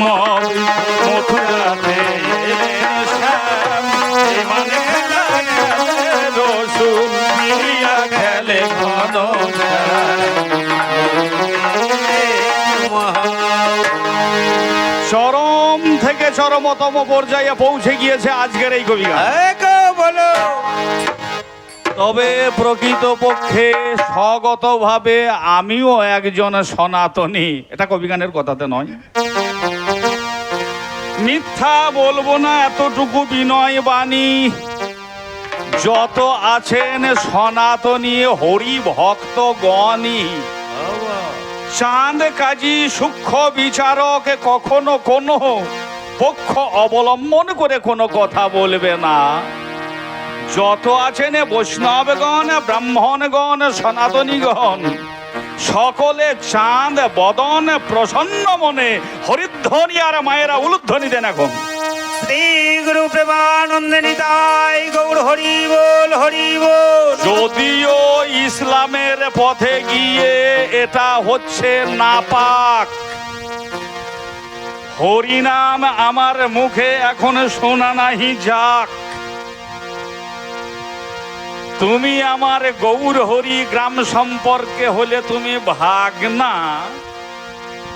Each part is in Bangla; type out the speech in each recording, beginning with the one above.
মথুরাতে এলেন শ্যাম, এই মানে খেলা খেলে রসুল, মিলিয়া খেলে ঘন চরম থেকে চরমতম পর্যায়ে পৌঁছে গিয়েছে আজকের এই কবিতা। বলো। তবে প্রকৃতপক্ষে স্বগতভাবে আমিও একজন সনাতনী, এটা কবিগানের কথাতে নয়, মিথ্যা বলবো না, এতটুকু বিনয় বাণী। যত আছেন সনাতনী হরি ভক্ত গণই, চাঁদ কাজী সূক্ষ্ম বিচারক কখনো কোনো পক্ষ অবলম্বন করে কোনো কথা বলবে না। যত আছেন বৈষ্ণবগণ, ব্রাহ্মণগণ, সনাতনীগণ, সকলে চাঁদ বদন প্রসন্ন মনে হরিধ্বনি আর মায়েরা উলুধ্বনি দেন এখন। শ্রী গুরু প্রেমানন্দ নিতাই গৌর হরি বল হরি বল। যদিও ইসলামের পথে গিয়ে এটা হচ্ছে নাপাক, হরিনাম আমার মুখে এখন শোনা নাহি যাক। তুমি আমার গৌর হরি গ্রাম সম্পর্কে হলে তুমি ভাগনা,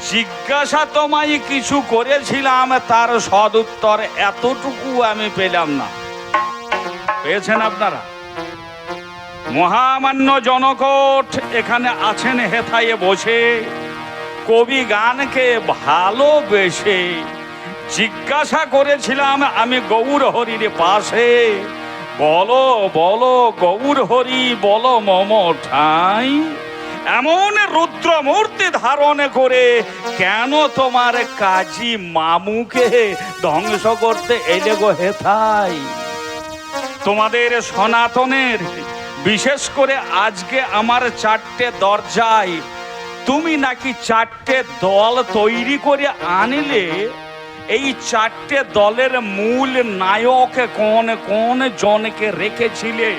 জিজ্ঞাসা তোমায় কিছু করেছিলাম, তার সদুত্তর এতটুকু আমি পেলাম না। পেয়েছেন আপনারা? মহামান্য জনকোট এখানে আছেন হেথায়ে বসে, কবি গানকে ভালোবেসে জিজ্ঞাসা করেছিলাম আমি গৌর হরির পাশে, বলো বলো গৌর হরি বলো মম ঠাই, এমন রুদ্রমূর্তি ধারণ করে কেন তোমার কাজী মামুকে ধ্বংস করতে এলে গো হেথাই? তোমাদের সনাতনের বিশেষ করে আজকে আমার 4টে দরজায় তুমি নাকি 4টে দল তৈরি করে আনলে। এই 4টে দলের মূল নায়ক কোন কোন জনকে রেখেছিলে?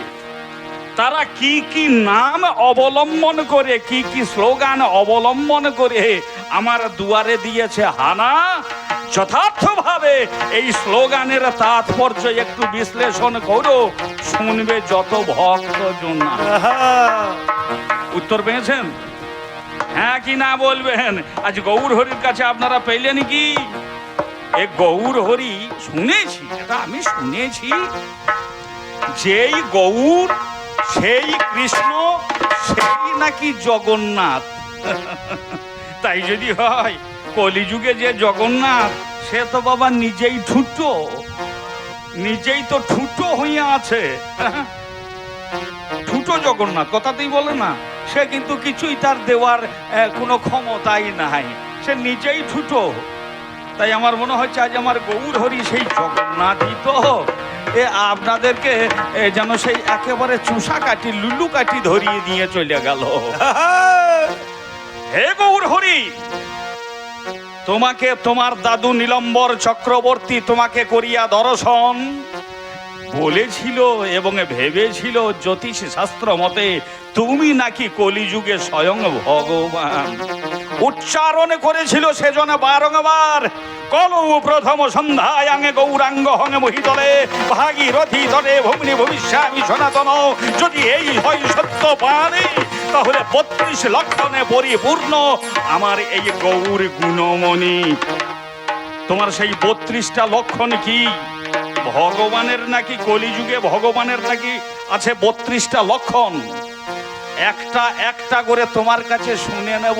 তারা কি কি নাম অবলম্বন করে, কি কি স্লোগান অবলম্বন করে আমার দুয়ারে দিয়েছে হানা? যথার্থভাবে এই স্লোগানের তাৎপর্য একটু বিশ্লেষণ করো, শুনবে যত ভক্ত জন। উত্তর পেয়েছেন? হ্যাঁ কি না বলবেন? আজ গৌর হরির কাছে আপনারা পেলেন কি? এ গৌর হরি শুনেছি, এটা আমি শুনেছি, যেই গৌর সেই কৃষ্ণ সেই নাকি জগন্নাথ। তাই যদি হয় কলিযুগে যে জগন্নাথ সে তো বাবা নিজেই ঠুটো, নিজেই তো ঠুটো হইয়া আছে। ঠুটো জগন্নাথ কথাতেই বলে না, সে কিন্তু কিছুই তার দেওয়ার কোনো ক্ষমতাই নাই, সে নিজেই ঠুটো। তাই আমার মনে হচ্ছে আজ আমার গৌর হরি সেই জগন্নাথই তো আপনাদেরকে যেন সেই একেবারে চুষা কাটি লুলু কাটি ধরিয়ে দিয়ে চলে গেল। হে গৌর হরি, তোমাকে তোমার দাদু নীলম্বর চক্রবর্তী তোমাকে করিয়া দর্শন বলেছিল এবং ভেবেছিল জ্যোতিষ শাস্ত্র মতে তুমি নাকি কলিযুগে স্বয়ং ভগবান। উচ্চারণ করেছিল সেজন্য বারংবার, কলু প্রথম সন্ধ্যায় আঙে গৌরাঙ্গ হঙে মহিতলে ভাগীরথী তলে ভূমি ভবিষ্যামি সনাতন। যদি এই হয় সত্য বাণী তাহলে 32 লক্ষণে পরিপূর্ণ আমার এই গৌর গুণমণি। তোমার সেই 32টা লক্ষণ কি? ভগবানের নাকি কলিযুগে ভগবানের নাকি আছে 32টা লক্ষণ। একটা একটা করে তোমার কাছে শুনে নেব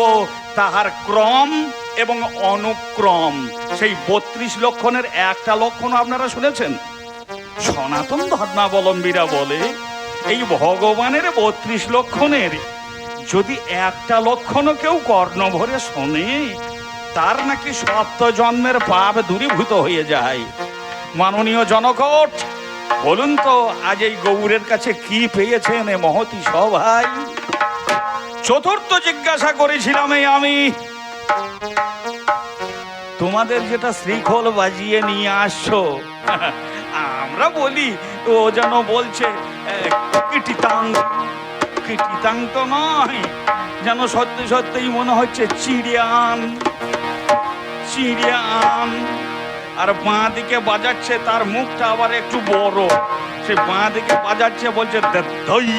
তাহার ক্রম এবং অনুক্রম। সেই 32 লক্ষণের একটা লক্ষণ আপনারা শুনেছেন? সনাতন ধর্মাবলম্বীরা বলে এই ভগবানের 32 লক্ষণের যদি একটা লক্ষণও কেউ কর্ণ ভরে শোনে তার নাকি 7 জন্মের পাপ দূরীভূত হয়ে যায়। মাননীয় জনকট, বলুন তো আজ এই গৌরের কাছে কি পেয়েছেন এ মহতি সভাই? চতুর্থ জিজ্ঞাসা করেছিলাম আমি, তোমাদের যেটা শ্রীখোল বাজিয়ে নিয়ে আসছো, আমরা বলি ও যেন বলছে কিটিতাং। কিটিতাং তো নয়, যেন সত্যি সত্যিই মনে হচ্ছে চিড়িয়ান। চিড়ে আন। আর বাঁ দিকে বাজাচ্ছে, তার মুখটা আবার একটু বড়, সে বাঁ দিকে বাজাচ্ছে, বলছে দেই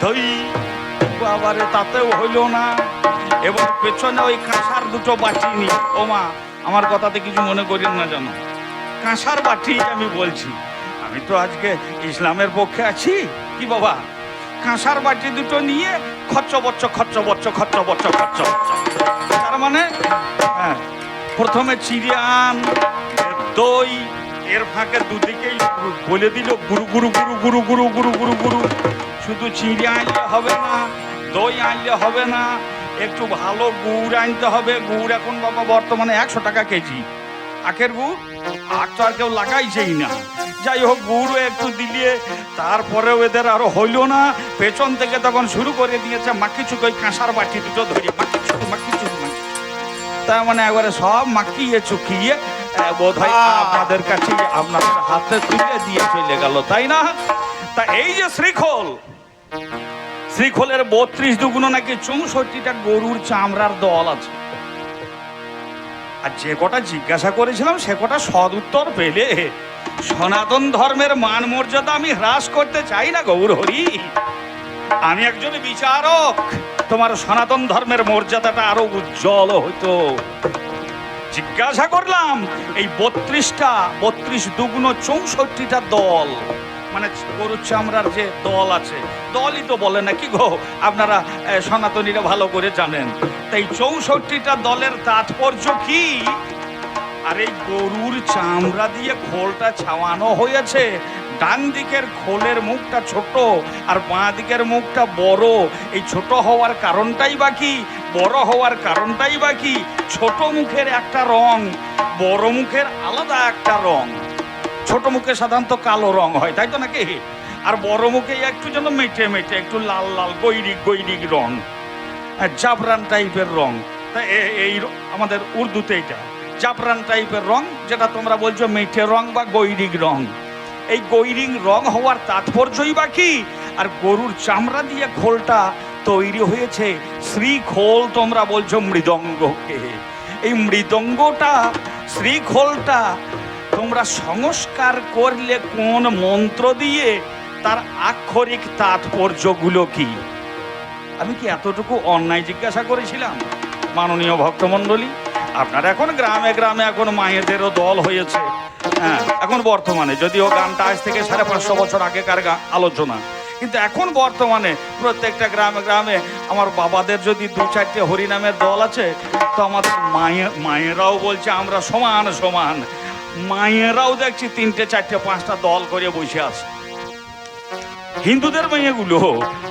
দেই। বাবারে, তাতেও হইল না। এবং পেছনে ওই কাঁসার দুটো বাটি নি। ও মা, আমার কথাতে কিছু মনে করেন না জানো, কাঁসার বাটি আমি বলছি। আমি তো আজকে ইসলামের পক্ষে আছি কি বাবা। কাঁসার বাটি দুটো নিয়ে খচ্চ বচ্চ খচ্চ বচ্চ খচ্চ বচ্চ খচ্চ বচ্চ। তার মানে হ্যাঁ, প্রথমে চিড়ে আন, দই, এর ফাঁকে দুদিকেই বলে দিল গুরু গুরু গুরু গুরু গুরু গুরু গুরু গুরু। শুধু চিড়ে আনলে হবে না, দই আনলে হবে না, একটু ভালো গুড় আনতে হবে। গুড় এখন বাবা বর্তমানে 100 টাকা কেজি। আখের গুড়, আখ তো আর কেউ লাগাইছেই না। যাই হোক, গুড়ও একটু দিলে, তারপরেও এদের আরো হইল না। পেছন থেকে তখন শুরু করে দিয়েছে মাখি চুক, ওই কাঁসার বাটি দুটো ধরে মাখি চুক মাখি চুক মাখি। তার মানে একবারে সব মাখিয়ে চুকিয়ে বোধ হয় আপনাদের কাছে, আপনাদের হাতে তুলে দিয়ে চলে গেল, তাই না? তা এই যে শ্রীখোল, শ্রীখোলের 32 দুগুণ নাকি 64টা গরুর চামড়ার দল আছে। আর যে কটা জিজ্ঞাসা করেছিলাম সে কটা সদ উত্তর পেলে। সনাতন ধর্মের মান মর্যাদা আমি হ্রাস করতে চাই না গৌর হরি। আমি একজন বিচারক, তোমার সনাতন ধর্মের মর্যাদাটা আরো উজ্জ্বল হইতো। জিজ্ঞাসা করলাম এই 32 দুগুণ 64টা দল, মানে গরুর চামড়ার যে দল আছে, দলই তো বলে না কি গো, আপনারা সনাতনীরা ভালো করে জানেন। তাই 64টা দলের তাৎপর্য কি? আর এই গরুর চামড়া দিয়ে খোলটা ছাওয়ানো হয়েছে। ডান দিকের খোলের মুখটা ছোট আর বাঁ দিকের মুখটা বড়। এই ছোট হওয়ার কারণটাই বাকি, বড় হওয়ার কারণটাই বাকি। ছোট মুখের একটা রং, বড় মুখের আলাদা একটা রং। ছোট মুখে সাধারণত কালো রং হয়, তাই তো নাকি? আর বড় মুখে একটু যেন মেটে মেটে, একটু লাল লাল গৈরিক গৈরিক রং, জাফরান টাইপের রং। তা এই আমাদের উর্দুতে এটা জাফরান টাইপের রং, যেটা তোমরা বলছো মেটে রং বা গৈরিক রং। এই গৈরিক রং হওয়ার তাৎপর্যই বাকি। আর গরুর চামড়া দিয়ে খোলটা তৈরি হয়েছে। শ্রীখোল তোমরা বলছো মৃদঙ্গকে। এই মৃদঙ্গটা, শ্রীখোলটা তোমরা সংস্কার করলে কোন মন্ত্র দিয়ে, তার আক্ষরিক তাৎপর্যগুলো কি? আমি কি এতটুকু অন্যায় জিজ্ঞাসা করেছিলাম? মাননীয় ভক্তমণ্ডলী, আপনারা এখন গ্রামে গ্রামে এখন মায়েদেরও দল হয়েছে। হ্যাঁ, এখন বর্তমানে, যদিও গানটা আজ থেকে 550 বছর আগেকার আলোচনা, কিন্তু এখন বর্তমানে প্রত্যেকটা গ্রামে গ্রামে আমার বাবাদের যদি 2-4টে হরিনামের দল আছে, তো আমাদের মায়েরাও বলছে আমরা সমান সমান। মায়েরাও দেখছি 3টে 4টে 5টা দল করে বসে আছে। হিন্দুদের মেয়েগুলো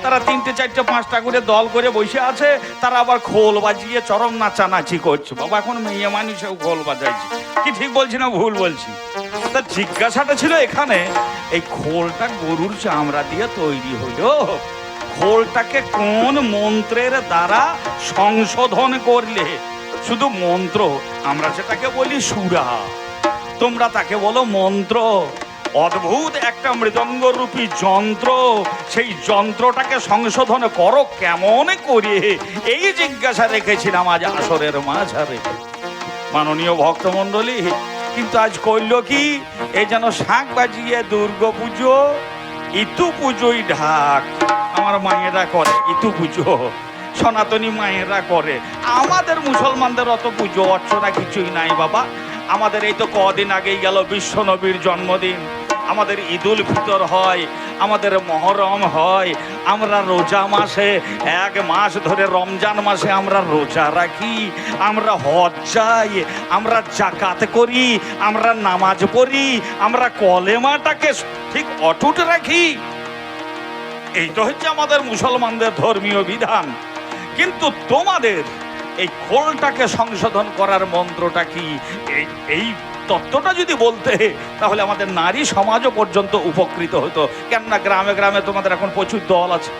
তারা 3টে 4টে 5টা করে দল করে বসে আছে। তারা আবার খোল বাজিয়ে চরম নাচানাচি করছে। বাবা, এখন মেয়ে মানুষেও খোল বাজাইছে। কি ঠিক বলছি না ভুল বলছি? তা জিজ্ঞাসাটা ছিল এখানে, এই খোলটা গরুর চামড়া দিয়ে তৈরি হলো, খোলটাকে কোন মন্ত্রের দ্বারা সংশোধন করলে? শুধু মন্ত্র, আমরা যেটাকে বলি সুরা, তোমরা তাকে বলো মন্ত্র। অদ্ভুত একটা মৃদঙ্গ রূপী যন্ত্র, সেই যন্ত্রটাকে সংশোধন করো কেমন করে? এই জিজ্ঞাসা রেখেছিলাম আজ আসরের মাঝারে। মাননীয় ভক্তমণ্ডলী, কিন্তু আজ করল কি? এই যেন শাঁখ বাজিয়ে দুর্গা পুজো, ইতু পুজোই ঢাক। আমার মায়েরা করে ইতু পুজো, সনাতনী মায়েরা করে। আমাদের মুসলমানদের অত পুজো অর্চনা কিছুই নাই বাবা। আমাদের এই তো কদিন আগেই গেল বিশ্ব নবীর জন্মদিন, আমাদের ঈদুল ফিতর হয়, আমাদের মহরম হয়। আমরা রোজা মাসে 1 মাস ধরে, রমজান মাসে আমরা রোজা রাখি, আমরা হজ যাই, আমরা জাকাত করি, আমরা নামাজ পড়ি, আমরা কলেমাটাকে ঠিক অটুট রাখি। এই তো হচ্ছে আমাদের মুসলমানদের ধর্মীয় বিধান। কিন্তু তোমাদের এই খোলটাকে সংশোধন করার মন্ত্রটা কি? এই তত্ত্বটা যদি বলতে, তাহলে আমাদের নারী সমাজও পর্যন্ত উপকৃত হতো। কেননা গ্রামে গ্রামে তোমাদের এখন প্রচুর দল আছে।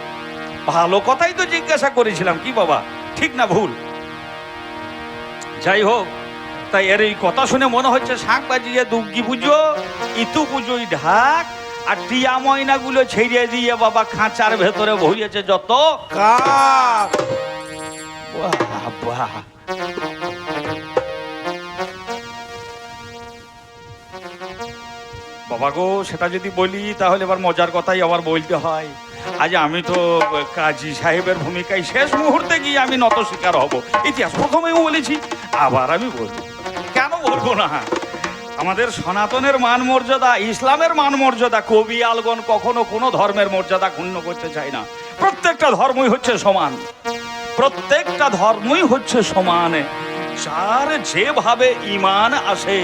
ভালো কথাই তো জিজ্ঞাসা করেছিলাম, কি বাবা, ঠিক না ভুল? যাই হোক, তাই এর এই কথা শুনে মনে হচ্ছে শাঁখ বাজিয়ে দুর্গি পুজো, ইতু পুজোই ঢাক, আর টিয়া ময়নাগুলো ছেড়ে দিয়ে বাবা খাঁচার ভেতরে ভরিয়েছে যত কাক। বাহ বাহ, বাবা গো, সেটা যদি বলি তাহলে এবার মজার কথাই আবার বলতে হয়। আজ আমি তো কাজী সাহেবের ভূমিকায় শেষ মুহূর্তে গিয়ে আমি নত শিকার হব। ইতিহাস প্রথমেও বলেছি, আবার আমি বলবো, কেন বলবো না? আমাদের সনাতনের মান মর্যাদা, ইসলামের মান মর্যাদা কবি আলগন কখনো কোনো ধর্মের মর্যাদা ক্ষুণ্ণ করতে চায় না। প্রত্যেকটা ধর্মই হচ্ছে সমান, প্রত্যেকটা ধর্মই হচ্ছে সমান। যার যেভাবে ঈমান আসে,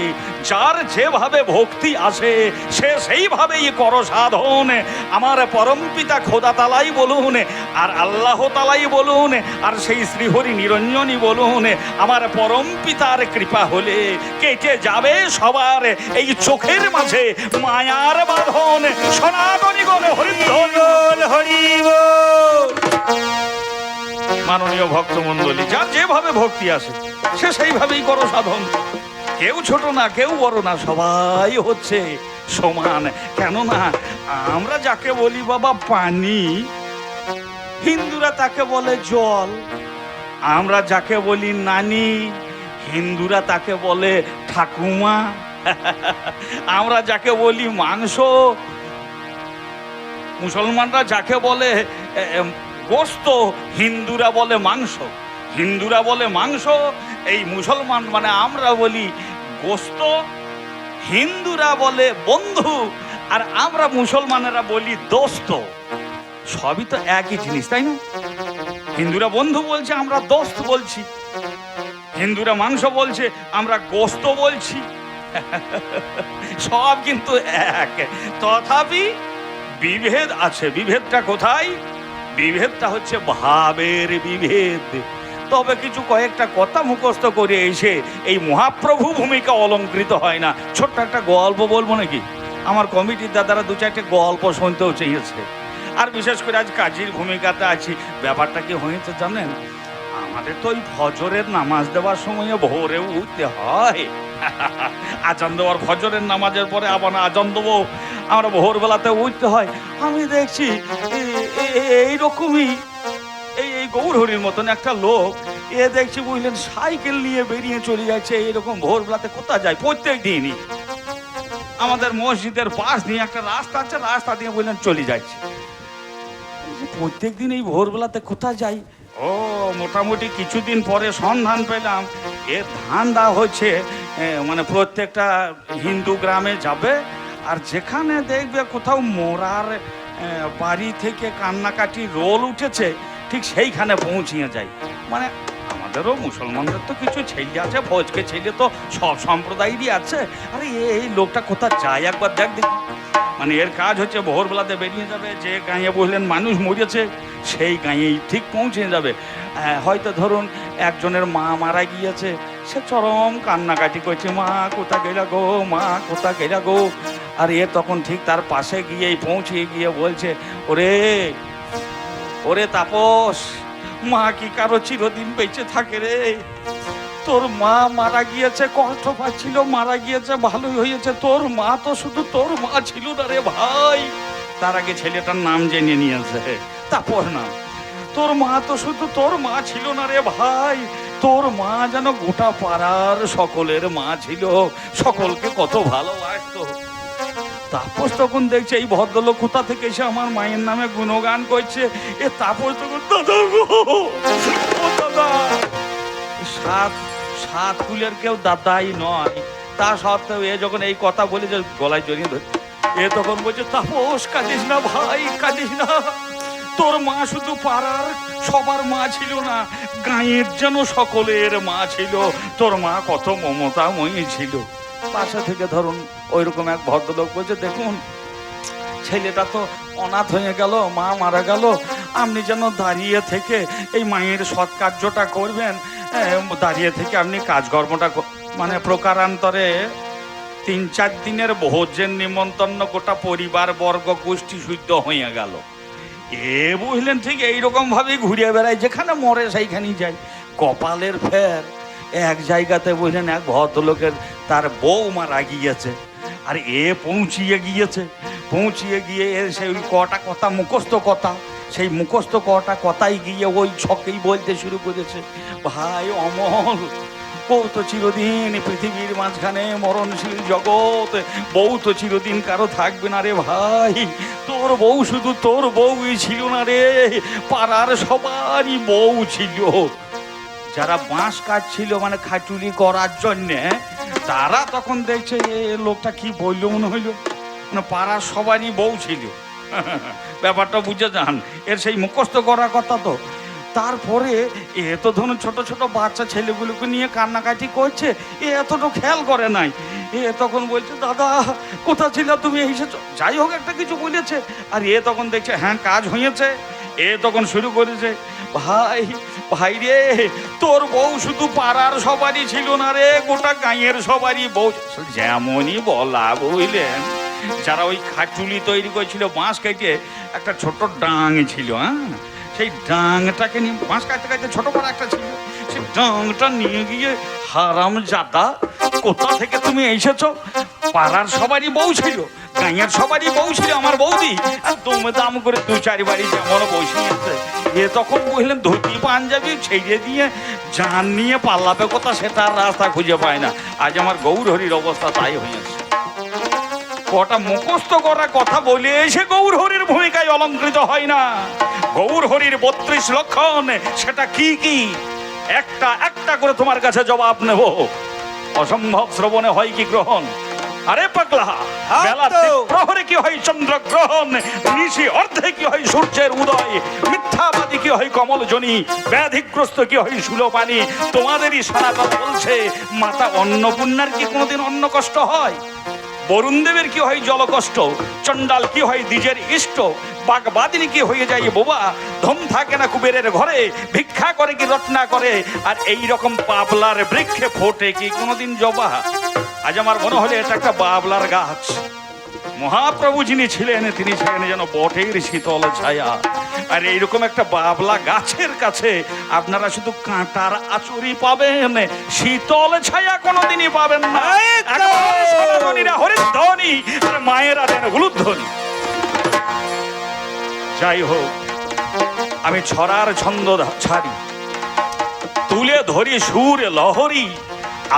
যার যেভাবে ভক্তি আসে, সে সেইভাবেই কর সাধন। আমার পরম পিতা খোদা তালাই বলুন, আর আল্লাহ তালাই বলুন, আর সেই শ্রীহরি নিরঞ্জনই বলুন, আমার পরম পিতার কৃপা হলে কেটে যাবে সবার এই চোখের মাঝে মায়ার বাঁধন। সনাতনী গণ হরি বল হরি বল। মাননীয় ভক্তমণ্ডলী, যার যেভাবে ভক্তি আসে সে সেইভাবেই করো সাধন। কেউ ছোট না, কেউ বড় না, সবাই হচ্ছে সমান। কেননা আমরা যাকে বলি বাবা পানি, হিন্দুরা তাকে বলে জল। আমরা যাকে বলি নানি, হিন্দুরা তাকে বলে ঠাকুমা। আমরা যাকে বলি মাংস, মুসলমানরা যাকে বলে গোস্ত, হিন্দুরা বলে মাংস। হিন্দুরা বলে মাংস, এই মুসলমান মানে আমরা বলি গোস্ত, হিন্দুরা বলে বন্ধু, আর আমরা মুসলমানেরা বলি দোস্ত। সবই তো একই জিনিস, তাই না? হিন্দুরা বন্ধু বলছে, আমরা দোস্ত বলছি। হিন্দুরা মাংস বলছে, আমরা গোস্ত বলছি। সব কিন্তু এক, তথাপি বিভেদ আছে। বিভেদটা কোথায়? বিভেদটা হচ্ছে ভাবের বিভেদ। তবে কিছু কয়েকটা কথা মুখস্থ করে এসে এই মহাপ্রভু ভূমিকা অলঙ্কৃত হয় না। ছোট্ট একটা গল্প বলবো নাকি? আমার কমিটির দাদারা দু চারটে গল্প শুনতেও চেয়েছে। আর বিশেষ করে আজ কাজীর ভূমিকাতে আছি। ব্যাপারটা কি হয়েছে জানেন? আমাদের তো ওই ফজরের নামাজ দেওয়ার সময় ভোরে উঠতে হয়। আজান দেওয়ার, ফজরের নামাজের পরে আবার আজান দেবো, আমরা ভোরবেলাতে উঠতে হয়। আমি দেখছি এইরকমই এই গৌরহরির মতন একটা লোক, এ দেখছি বুঝলেন সাইকেল নিয়ে বেরিয়ে চলে যাচ্ছে। এইরকম ভোরবেলাতে কোথায় যায়? প্রত্যেক দিনই আমাদের মসজিদের পাশ দিয়ে একটা রাস্তা আছে, রাস্তা দিয়ে বুঝলেন চলে যাচ্ছে। প্রত্যেক দিন এই ভোরবেলাতে কোথায় যাই? ও মোটামুটি কিছুদিন পরে সন্ধান পেলাম, এর ধান্দা হচ্ছে মানে প্রত্যেকটা হিন্দু গ্রামে যাবে, আর যেখানে দেখবে কোথাও মোরার বাড়ি থেকে কান্নাকাটি রোল উঠেছে, ঠিক সেইখানে পৌঁছিয়ে যায়। মানে আমাদেরও মুসলমানদের তো কিছু ছেলে আছে, ভোজকে ছেলে তো সব সম্প্রদায়েরই আছে। আরে এই লোকটা কোথায় যায় একবার দেখ দেখি। মানে এর কাজ হচ্ছে ভোরবেলাতে বেরিয়ে যাবে, যে গাঁয়ে বুঝলেন মানুষ মরেছে সেই গাঁয়েই ঠিক পৌঁছে যাবে। হয়তো ধরুন একজনের মা মারা গিয়েছে, সে চরম কান্নাকাটি করছে, মা কোথা গেলা গো, মা কোথা গেলা গো। আর এ তখন ঠিক তার পাশে গিয়েই পৌঁছে গিয়ে বলছে, ওরে ওরে তাপস, মা কি কারো চিরদিন বেঁচে থাকে রে? তোর মা মারা গিয়েছে, কষ্ট পাচ্ছিল, মারা গিয়েছে, ভালোই হয়েছে। তোর মা তো শুধু তোর মা ছিল না রে ভাই। তার আগে ছেলেটার নাম জেনে নিয়েছে, তাপস না। তোর মা তো শুধু তোর মা ছিল না রে ভাই, তোর মা যেন গোটা পাড়ার সকলের মা ছিল, সকলকে কত ভালোবাসতো। তাপস তখন দেখছে এই ভদ্রলোক কোথা থেকে এসে আমার মায়ের নামে গুণগান করছে। এ তাপস তখন, দাদা গো, ও দাদা। সাত কুলের কেউ দাদাই নয়, তা সত্ত্বেও এ যখন এই কথা বলে যে গলায় জড়িয়ে ধরে, এ তখন বলছে, তাপস কাঁদিস না ভাই, কাঁদিস না। তোর মা শুধু পাড়ার সবার মা ছিল না, গাঁয়ের যেন সকলের মা ছিল। তোর মা কত মমতাময়ী ছিল। পাশে থেকে ধরুন ওইরকম এক ভদ্রলোক বলছে, দেখুন ছেলেটা তো অনাথ হয়ে গেল, মা মারা গেল, আপনি যেন দাঁড়িয়ে থেকে এই মায়ের সৎকার্যটা করবেন, দাঁড়িয়ে থেকে আপনি কাজকর্মটা মানে প্রকারান্তরে 3-4 দিনের ভোজের নিমন্ত্রণ গোটা পরিবার বর্গ গোষ্ঠী শুদ্ধ হয়ে গেল। এ বুঝলেন ঠিক এইরকম ভাবেই ঘুরে বেড়ায়, যেখানে মরে সেইখানেই যায়। কপালের ফের এক জায়গাতে বুঝলেন এক ভদ্রলোকের তার বউ মারা গিয়েছে, আর এ পৌঁছিয়ে গিয়ে সেই কটা কথা মুখস্থ কথা, সেই মুখস্থ কটা কথাই গিয়ে ওই ছকেই বলতে শুরু করেছে, ভাই অমল, ও ও তো চিরদিন পৃথিবীর মাঝখানে মরণশীল জগৎ, বউ তো চিরদিন কারো থাকবে না রে ভাই। তোর বউ শুধু তোর বউই ছিল না রে, পাড়ার সবারই বউ ছিল। যারা বাঁশ কাটছিল মানে খাটুলি করার জন্যে, তারা তখন দেখছে এ লোকটা কি বললো মনে হইলো, মানে পাড়ার সবারই বউ ছিল। ব্যাপারটা বুঝে যান, এর সেই মুখস্থ করার কথা তো। তারপরে এ তো ধরুন ছোট ছোট বাচ্চা ছেলেগুলোকে নিয়ে কান্নাকাটি করছে, এ এতটা খেয়াল করে নাই। এ তখন বলছে দাদা কোথা ছিল তুমি এসেছো, যাই হোক একটা কিছু বলেছে। আর এ তখন দেখছে হ্যাঁ কাজ হয়েছে। এ তখন শুরু করেছে, ভাই ভাই রে, তোর বউ শুধু পাড়ার সবারই ছিল না রে, গোটা গাঁয়ের সবারই বউ। যেমনই বলা বুঝলেন, যারা ওই খাটুলি তৈরি করেছিল বাঁশ কেটে, একটা ছোট ডাং ছিল, হ্যাঁ সেই ডাংটাকে নিয়ে বাঁশ কাটতে কাটতে ছোট বড় একটা ছিল, সেই ডাংটা নিয়ে গিয়ে হারাম জাদা কোথা থেকে তুমি এসেছো, পাড়ার সবারই বউ ছিল, গাঁয়ের সবারই বউ ছিল আমার বৌদি, আর দমে দাম করে দু চারি বাড়ি যেমন বসিয়েছে। এ তখন বললেন ধুতি পাঞ্জাবি ছেড়ে দিয়ে জান নিয়ে পাল্লাবে কোথা, সেটা রাস্তা খুঁজে পায় না। আজ আমার গৌরহরির অবস্থা তাই হয়েছে। কটা মুখস্থ করা কথা বলে এসে গৌরহরির ভূমিকায় অলঙ্কৃত হয় না। গৌরহরির 32 লক্ষণ, সেটা কি কি একটা একটা করে তোমার কাছে জবাব নেব। অসম্ভব শ্রবণে হয় কি গ্রহণ? আরে পাগলা, বেলা প্রহরে কি হয় চন্দ্রগ্রহণ, নিশি অর্ধে কি হয় সূর্যের উদয়, মিথ্যাবাদী কি হয় কমলজনী, ব্যাধিগ্রস্ত কি হয় সুলোপানি। তোমাদেরই সারাটা বলছে মাতা অন্নপূর্ণার কি কোনোদিন অন্ন কষ্ট হয়? বরুণ দেবের কি হয় জলকষ্ট, চণ্ডাল কি হয় দ্বিজের ইষ্ট, বাগবাদিনী কি হয়ে যায় বোবা, ধম থাকে না কুবেরের ঘরে, ভিক্ষা করে কি রত্না করে, আর এই রকম বাবলার বৃক্ষে ফোটে কি কোনোদিন জবা? আজ আমার মনে হলে এটা একটা বাবলার গাছ। মহাপ্রভু যিনি ছিলেন তিনি ছিলেন যেন বটের শীতল ছায়া। আর এইরকম একটা বাবলা গাছের কাছে আপনারা শুধু কাঁটার আচুরি পাবেন, শীতল ছায়া কোনোদিনই পাবেন না। হরিধ্বনি আর মায়েরা দেন উলুধ্বনি। যাই হোক, আমি ছড়ার ছন্দ ছাড়ি, তুলে ধরি সুর লহরী,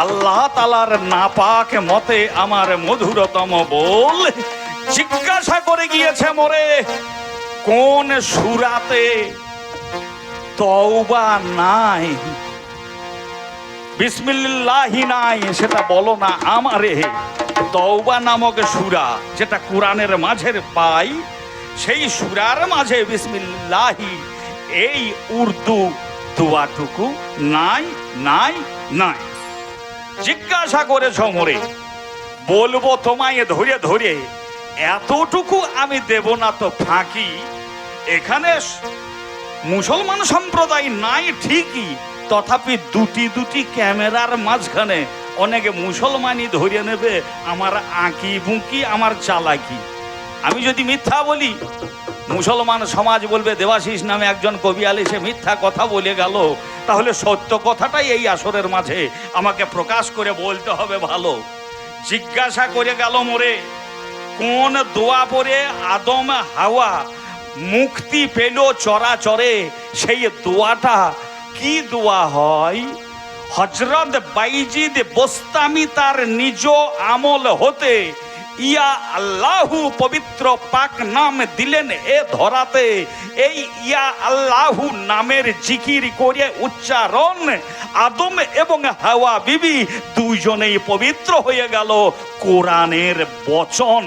আল্লাহ তালার নাপাক মতে আমার মধুরতম বল। জিজ্ঞাসা করে গিয়েছে মোরে কোন সুরাতে তওবা নাই, বিসমিল্লাহি নাই, সেটা বলো না আমারে। তওবা নামক সূরা যেটা কোরআনের মাঝের পাই, সেই সূরার মাঝে বিসমিল্লাহি এই উর্দু দোয়াটুকু নাই নাই নাই। জিজ্ঞাসা করেছ মোরে, বলবো তোমায় ধরে ধরে, এতটুকু আমি দেব না তো ফাঁকি। এখানে মুসলমান সম্প্রদায় নাই ঠিকই, তথাপি দুটি দুটি ক্যামেরার মাঝখানে অনেকে মুসলমানই ধরে নেবে আমার আঁকি বুঁকি, আমার চালাকি। আমি যদি মিথ্যা বলি, মুসলমান সমাজ বলবে দেবাশিস নামে একজন কবিয়াল এসে মিথ্যা কথা বলে গেল, তাহলে সত্য কথাটাই এই আসরের মাঝে আমাকে প্রকাশ করে বলতে হবে ভালো। জিজ্ঞাসা করে গেল মোরে কোন দোয়া পড়ে আদম হাওয়া মুক্তি পেল চরাচরে, সেই দোয়াটা কি দোয়া হয়? হযরত বাইজিদ বোস্তামি তার নিজ আমল হতে ইয়া আল্লাহু পবিত্র পাক নাম দিলেন এ ধরাতে। এই ইয়া আল্লাহু নামের জিকির করে উচ্চারণ আদম এবং হাওয়া বিবি দুইজনেই পবিত্র হয়ে গেল কোরআনের বচন।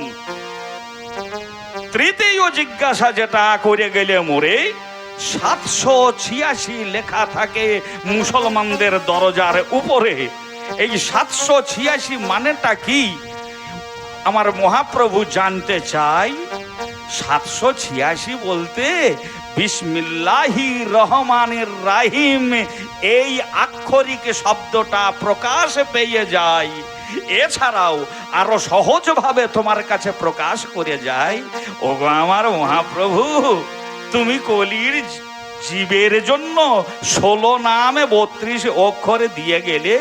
তৃতীয় জিজ্ঞাসা যেটা করে গেলে মোরে, 786 লেখা থাকে মুসলমানদের দরজার উপরে। এই 786 মানেটা কি আমার মহাপ্রভু জানতে চাই। 786 বলতে বিসমিল্লাহির রহমানির রাহিম এই আক্ষরিক শব্দটা প্রকাশ পেয়ে যায়। এছাড়াও আরো সহজভাবে তোমার কাছে প্রকাশ করে যায়, ওগো আমার মহাপ্রভু, তুমি কলির জীবের জন্য 16 নামে 32 অক্ষরে দিয়ে গেলে,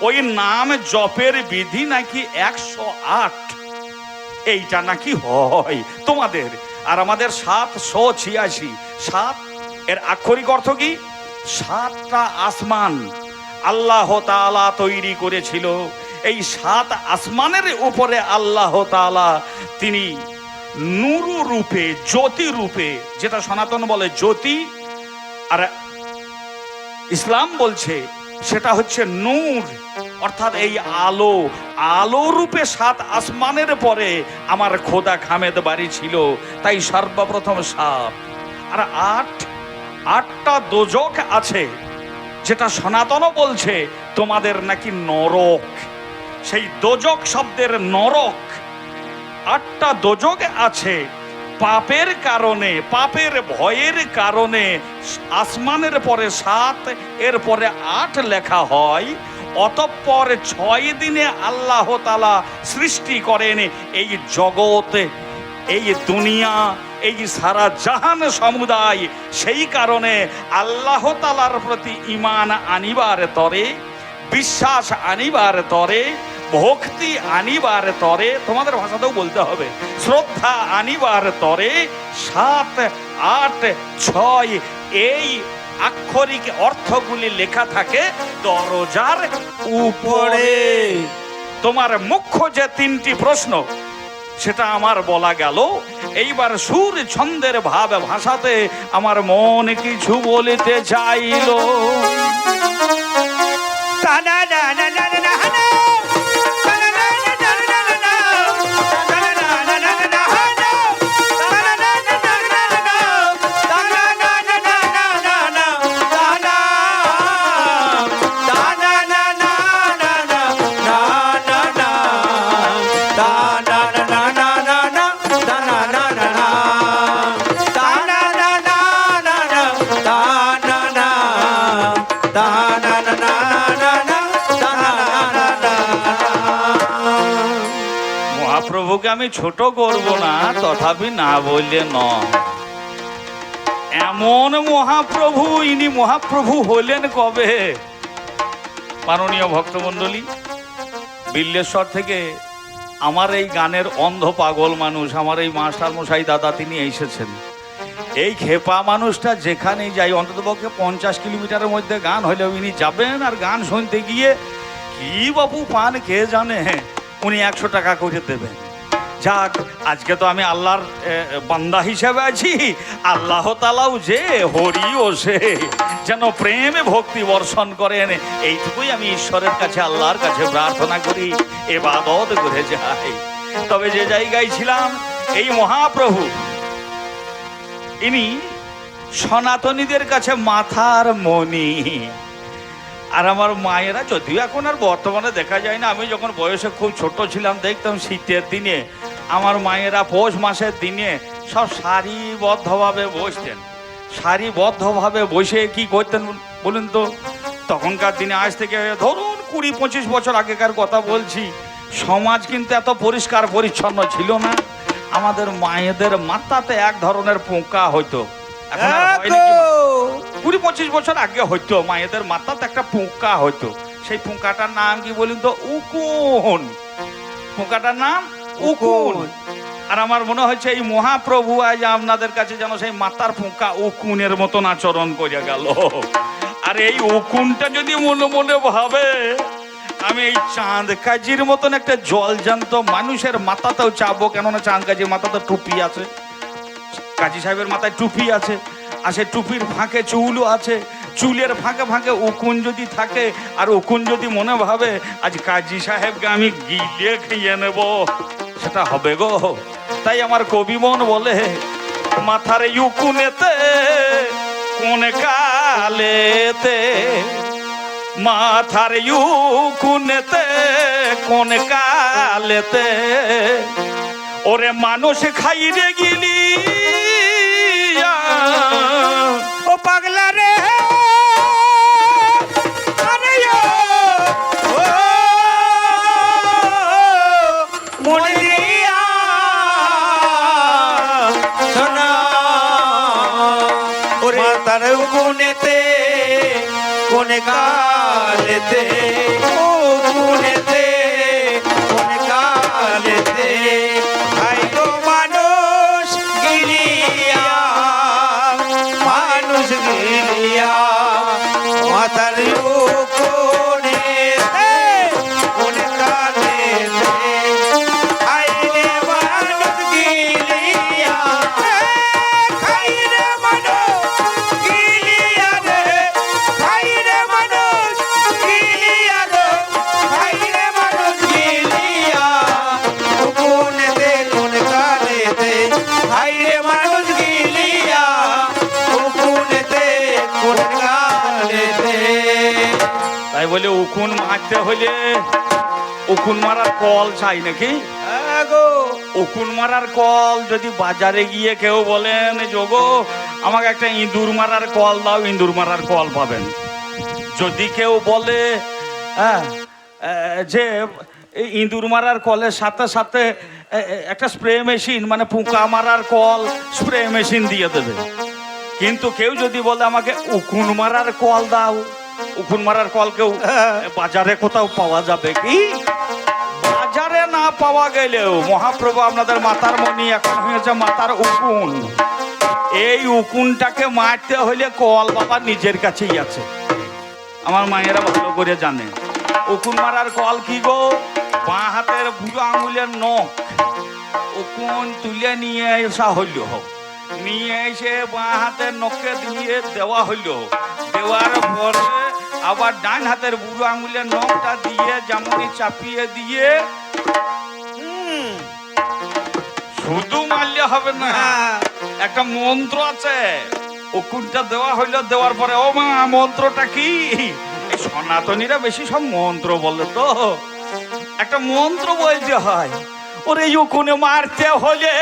ওই নাম জপের বিধি নাকি 108। এইটা নাকি হয় তোমাদের, আর আমাদের 786। 7 এর আক্ষরিক অর্থ কি? 7টা আসমান আল্লাহ তাআলা তৈরি করেছিল। এই 7 আসমানের উপরে আল্লাহ তাআলা তিনি নূর রূপে, জ্যোতি রূপে, যেটা সনাতন বলে জ্যোতি আর ইসলাম বলছে সেটা হচ্ছে নূর, অর্থাৎ এই আলো, আলো রূপে 7 আসমানের পরে আমার খোদা খামেদ বাড়ি ছিল। তাই সর্বপ্রথম 7 আর 8টা দোজক আছে, যেটা সনাতনও বলছে তোমাদের নাকি নরক। সেই দোজক শব্দের নরক, 8টা দোজক আছে। পাপের কারণে, পাপের ভয়ের কারণে আসমানের পরে 7, এরপরে 8 লেখা হয়। অতঃপর 6 দিনে আল্লাহ তাআলা সৃষ্টি করেন এই জগৎ, এই দুনিয়া, এই সারা জাহান সমুদায়। সেই কারণে আল্লাহ তাআলার প্রতি ঈমান আনিবার তরে, বিশ্বাস আনিবার তরে, ভক্তি আনিবার তরে, তোমাদের ভাষাতেও বলতে হবে, শ্রদ্ধা আনিবার তরে 7, 8, 6 এই আক্ষরিক অর্থগুলি লেখা থাকে দরজার উপরে। তোমার মুখ্য যে 3টি প্রশ্ন সেটা আমার বলা গেল। এইবার সুর ছন্দের ভাব ভাষাতে আমার মন কিছু বলিতে চাইল। মহাপ্রভুকে আমি ছোট করব না, তথাপি না বললে নয়। এমন মহাপ্রভু, ইনি মহাপ্রভু হলেন কবে? মাননীয় ভক্তমণ্ডলী, বিল্লেশ্বর থেকে আমার এই গানের অন্ধ পাগল মানুষ, আমার এই মাস্টার মশাই দাদা, তিনি এসেছেন। এই খেপা মানুষটা যেখানেই যাই, অন্ততপক্ষে 50 কিলোমিটারের মধ্যে গান হলেও ইনি যাবেন, আর গান শুনতে গিয়ে কি বাপু পান কে জানে, উনি 100 টাকা করে দেবেন। যাক, আজকে তো আমি আল্লাহর বান্দা হিসেবে আছি, আল্লাহ তাআলাও যে হরি ও সে যেন প্রেমে ভক্তি বর্ষণ করেন, এইটুকুই আমি ঈশ্বরের কাছে, আল্লাহর কাছে প্রার্থনা করি, ইবাদত করে যাই। তবে যে জায়গায় ছিলাম, এই মহাপ্রভু ইনি সনাতনীদের কাছে মাথার মণি। আর আমার মায়েরা, যদিও এখন আর বর্তমানে দেখা যায় না, আমি যখন বয়সে খুব ছোট ছিলাম দেখতাম শীতের দিনে আমার মায়েরা পৌষ মাসের দিনে সব সারিবদ্ধভাবে বসতেন। সারিবদ্ধভাবে বসে কি করতেন বলুন তো? তখনকার দিনে, আজ থেকে ধরুন 20-25 বছর আগেকার কথা বলছি, সমাজ কিন্তু এত পরিষ্কার পরিচ্ছন্ন ছিল না। আমাদের মায়েদের মাথাতে এক ধরনের পোকা হইতো। এখন আর হয় নাকি? 20-25 বছর আগে হইতো, মায়েদের মাথাতে একটা পোকা হইতো। সেই পোকাটার নাম কি বলুন তো? উকুন। পোকাটার নাম উকুন। আর আমার মনে হচ্ছে এই মহাপ্রভু আজ আপনাদের কাছে যেন সেই মাথার পোকা উকুনের মতন আচরণ করে গেল। আর এই উকুনটা যদি মনে মনে ভাবে আমি এই চাঁদ কাজির মতন একটা জলজান্ত মানুষের মাথাতেও চাপবো, কেননা চাঁদ কাজির মাথাতে টুপি আছে, কাজী সাহেবের মাথায় টুপি আছে, আর সে টুপির ফাঁকে চুলও আছে, চুলের ফাঁকে ফাঁকে উকুন যদি থাকে, আর উকুন যদি মনে ভাবে আজ কাজী সাহেবকে আমি গিলে খেয়ে নেব, সেটা হবে গো। তাই আমার কবি মন বলে, মাথার উকুনেতে কোন কালেতে, মাথার উকুনেতে কোন কালেতে, ওরে মানুষ খাইরে গিলি ও পাগলা রে, মনে দিয়া শোনা, ওরে মাতার গুনেতে কোন কালেতে, ও গুনেতে কোন কালেতে, ভাই গো মানুষ গিলিয়া, মানুষ গিলিয়া, মাতার তাই বলে উকুন মারতে হলে উকুন মারার কল চাই নাকি? হ্যাঁ গো, উকুন মারার কল যদি বাজারে গিয়ে কেউ বলেন যোগো আমাকে একটা ইঁদুর মারার কল দাও, ইঁদুর মারার কল পাবেন। যদি কেউ বলে হ্যাঁ যে এই ইঁদুর মারার কলের সাথে সাথে একটা স্প্রে মেশিন মানে পোকা মারার কল স্প্রে মেশিন দিয়ে দেবে। কিন্তু কেউ যদি বলে আমাকে উকুন মারার কল দাও, উকুন মারার কল কেউ বাজারে কোথাও পাওয়া যাবে কি? বাজারে না পাওয়া গেলেও মহাপ্রভু আপনাদের মাতার মণি এখন হয়েছে মাতার উকুন। এই উকুনটাকে মারতে হলে কল বাবা নিজের কাছেই আছে। আমার মায়েরা ভালো করে জানে উকুন মারার কল কি গো, বাঁ হাতের বুড়ো আঙুলের নখ উকুন তুলে নিয়ে আসা হইল, নিয়ে এসে বাঁ হাতের নখে দিয়ে দেওয়া হইল, দেওয়ার পরে আবার ডান হাতের বুড়ো আঙুলের নখটা দিয়ে যেমনই চাপিয়ে দিয়ে শুধু মারলে হবে না, একটা মন্ত্র আছে। উকুনটা দেওয়া হইলো, দেওয়ার পরে ও মা মন্ত্রটা কি? এই সনাতনীরা বেশি সব মন্ত্র বলে তো, একটা মন্ত্র বলতে হয়। ওরে উকুনে মারতে হলে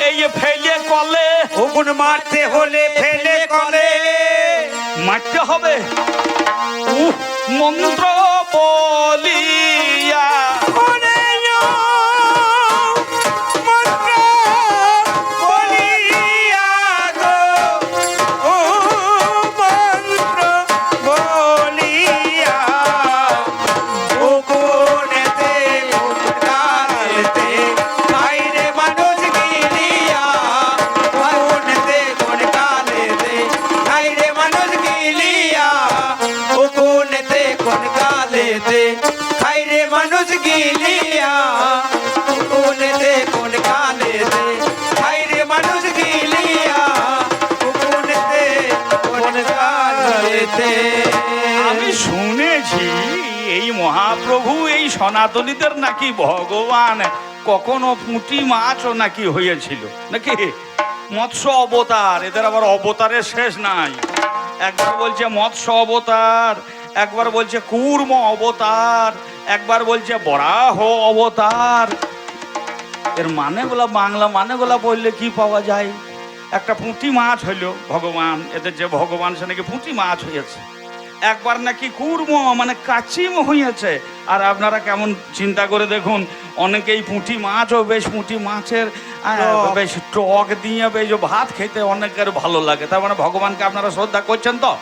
এই ফেলে কলে, উকুন মারতে হলে ফেলে কলে মারতে হবে মন্ত্র বলিয়া। আমি শুনেছি এই মহাপ্রভু এই সনাতনীদের নাকি ভগবান কখনো পুঁটি মাছও নাকি হয়েছিল নাকি, মৎস্য অবতার। এদের আবার অবতারের শেষ নাই, একবার বলছে মৎস্য অবতার, একবার বলছে কূর্ম অবতার, একবার বলছে বরাহ অবতার। এর মানেগুলা বাংলা মানেগুলা বললে কি পাওয়া যায়? একটা পুঁটি মাছ হইল ভগবান, এদের যে ভগবান সে নাকি পুঁটি মাছ হয়েছে। একবার নাকি কূর্ম মানে কাচিম হয়েছে। আর আপনারা কেমন চিন্তা করে দেখুন, অনেকেই পুঁটি মাছও বেশ পুঁটি মাছের বেশ টক দিয়ে বেশ ভাত খেতে অনেকের ভালো লাগে। তার মানে ভগবানকে আপনারা শ্রদ্ধা করছেন তো?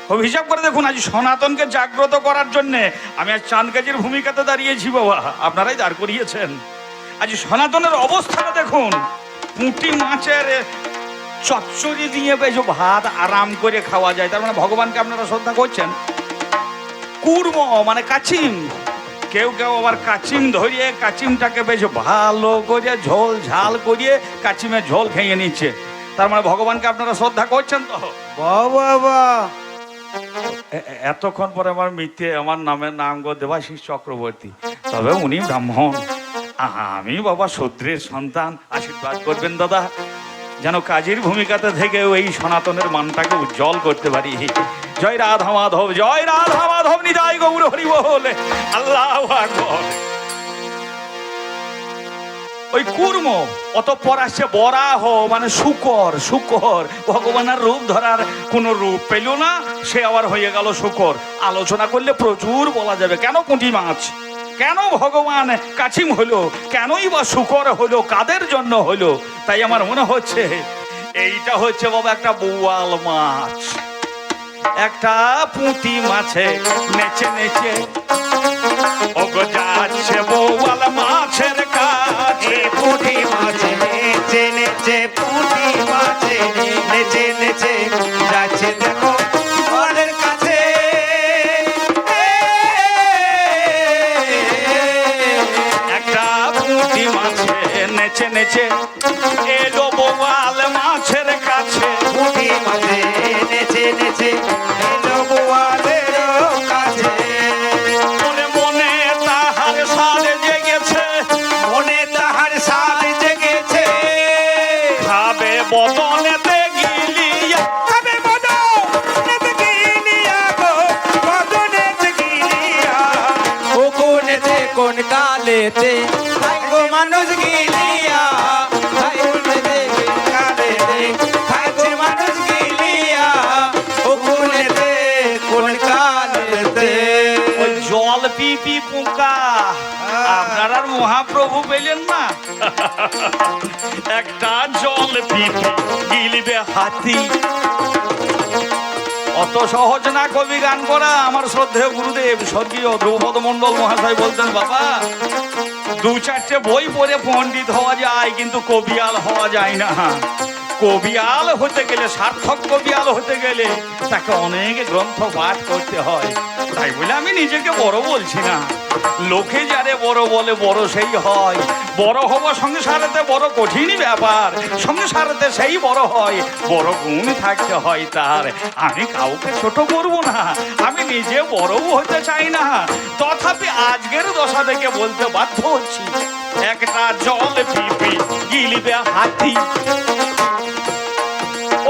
খুব হিসাব করে দেখুন, আজ সনাতনকে জাগ্রত করার জন্যে আমি আজ চাঁদগাজির ভূমিকাতে দাঁড়িয়েছি বাবা, আপনারাই দাঁড় করিয়েছেন। আজ সনাতনের অবস্থাটা দেখুন, পুঁটি মাছের চচ্চড়ি দিয়ে বেশ ভাত আরাম করে খাওয়া যায়। তার মানে ভগবানকে আপনারা শ্রদ্ধা করছেন। কূর্ম মানে কাচিম, কেউ কেউ আবার কাচিম ধরিয়ে কাচিমটাকে বেশ ভালো করে ঝোল ঝাল করিয়ে কাচিমের ঝোল খেয়ে নিচ্ছে। তার মানে ভগবানকে আপনারা শ্রদ্ধা করছেন তো? বাবা এতক্ষণ পরে আমার মিথ্যে আমার নামের নাম গো দেবাশিস চক্রবর্তী, তবে উনি ব্রাহ্মণ, আমি বাবা শূদ্রের সন্তান। আশীর্বাদ করবেন দাদা, যেন কাজীর ভূমিকাতে থেকে এই সনাতনের মানটাকে উজ্জ্বল করতে পারি। জয় রাধা মাধব, জয় রাধা মাধব, নিতাই গৌর হরি বলে আল্লাহু আকবার। ওই কূর্ম অতঃপর আসছে বরাহ মানে শুকর। শুকর ভগবানের রূপ ধরার কোনো রূপ পেল না, সে আবার হয়ে গেল শুকর। আলোচনা করলে প্রচুর বলা যাবে, কেন পুঁটি মাছ, কেন ভগবান কাচিম হলো, কেনই বা শুকর হলো, কাদের জন্য হলো? তাই আমার মনে হচ্ছে এইটা হচ্ছে বাবা একটা বোয়াল মাছ। একটা পুঁটি মাছে নেচে নেচে ওগো যাচ্ছে বোয়াল মাছের কাছে। পুঁটি মাছে নেচে নেচে, পুঁটি মাছে নেচে নেচে যাচ্ছে দেখো বোয়ালের কাছে। একটা পুঁটি মাছে নেচে নেচে এলো বোয়াল মাছের কাছে। পুঁটি মাছে নেচে নেচে এলো বোয়ালের কাছে। মনে মনে তাহার সালে জেগেছে, মনে তাহার সাল জেগেছে, খাবে বদনেতে গিলিয়া, খাবে বদনেতে গিলিয়া গো, বদনেতে কালেতে হাই গো মানুষ গিলিয়া হাই উঠেতে কালেতে খাচ্ছে মানুষ গিলিয়া ও কোনেতে কোন কালেতে ওই জল পিপি পোকা আপনার আর মহাপ্রভু পেলেন না একটা জল পিপি গিলিবে হাতি অত সহজ না কবি গান করা। আমার শ্রদ্ধেয় গুরুদেব স্বর্গীয় দ্রৌপদ মণ্ডল মহাশয় বলতেন, বাবা দু চারটে বই পড়ে পণ্ডিত হওয়া যায় কিন্তু কবিয়াল হওয়া যায় না। কবিয়াল হতে গেলে, সার্থক কবিয়াল হতে গেলে তাকে অনেক গ্রন্থ পাঠ করতে হয়। তাই বলে আমি নিজেকে বড় বলছি না, লোকে যারে বড় বলে বড় সেই হয়। বড় হব সংসারেতে বড় কঠিন ব্যাপার, সংসারেতে সেই বড় হয়, বড় গুণ থাকতে হয় তার। আমি কাউকে ছোট করব না, আমি নিজে বড়ও হতে চাই না, তথাপি আজকের দশা দেখে বলতে বাধ্য হচ্ছি, একটা জল পিপি গিলিবে হাতি,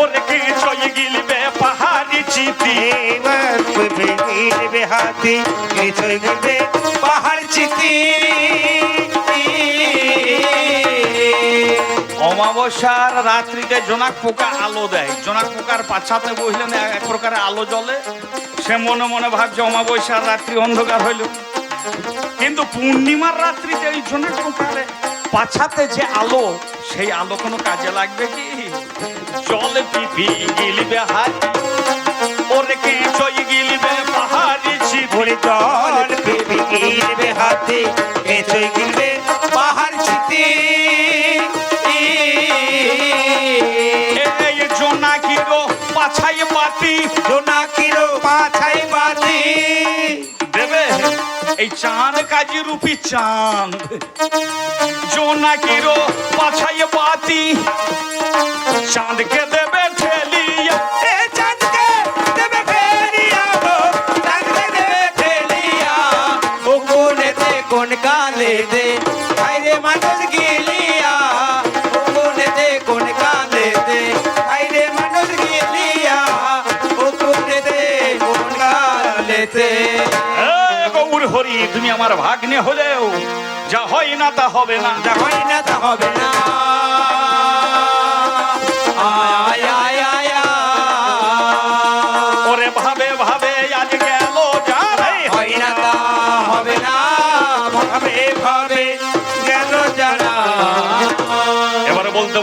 ওরে কে চয়ে গিলিবে পাহাড়ি চিতি। গিলবে হাতি কিছুই গিলবে পাহাড় চিতি। অমাবস্যার রাত্রিতে জোনাক পোকা আলো দেয়, জোনাক পোকার পাছাতে বসলেন এক প্রকারের আলো জ্বলে, সে মনে মনে ভাবছে অমাবস্যার রাত্রি অন্ধকার হইল। কিন্তু পূর্ণিমার রাত্রিতে এই জোনাক পোকারে পাছাতে যে আলো, সেই আলো কোনো কাজে লাগবে কি? জলে পিপি গিলিবে হাতি, ওরে কে চই গিলিবে পাহাড়ি চিতি। ওরে জল পিপি গিলবে হাতি কিছুই গিলবে পাহাড় চিতি। এই জোনাকিরো পাছাই পাতি, জোনাকিরো পাছাই বাতি দেবে এই চাঁদ কাজী রূপী চাঁদ, জোনাকিরো পাছাই পাতি, চাঁদকে দেবে ঠেলিয়া। এ চাঁদকে দেবে ফেলিয়া গো, চাঁদকে দেবে ফেলিয়া ও কোনেতে কোন কালেতে হাইরে মানুষ গিলিয়া ও কোনেতে কোন কালেতে হাইরে মানুষ গিলিয়া ও কোনেতে কোন কালেতে। গৌর হরি, তুমি আমার ভাগ্নে হলেও যা হয় না তা হবে না, যা হয় না তা হবে না। আয় আয় আয় ওরে ভাবে ভাবে আজ গেল যা, হয় না তা হবে না, ভাবে ভাবে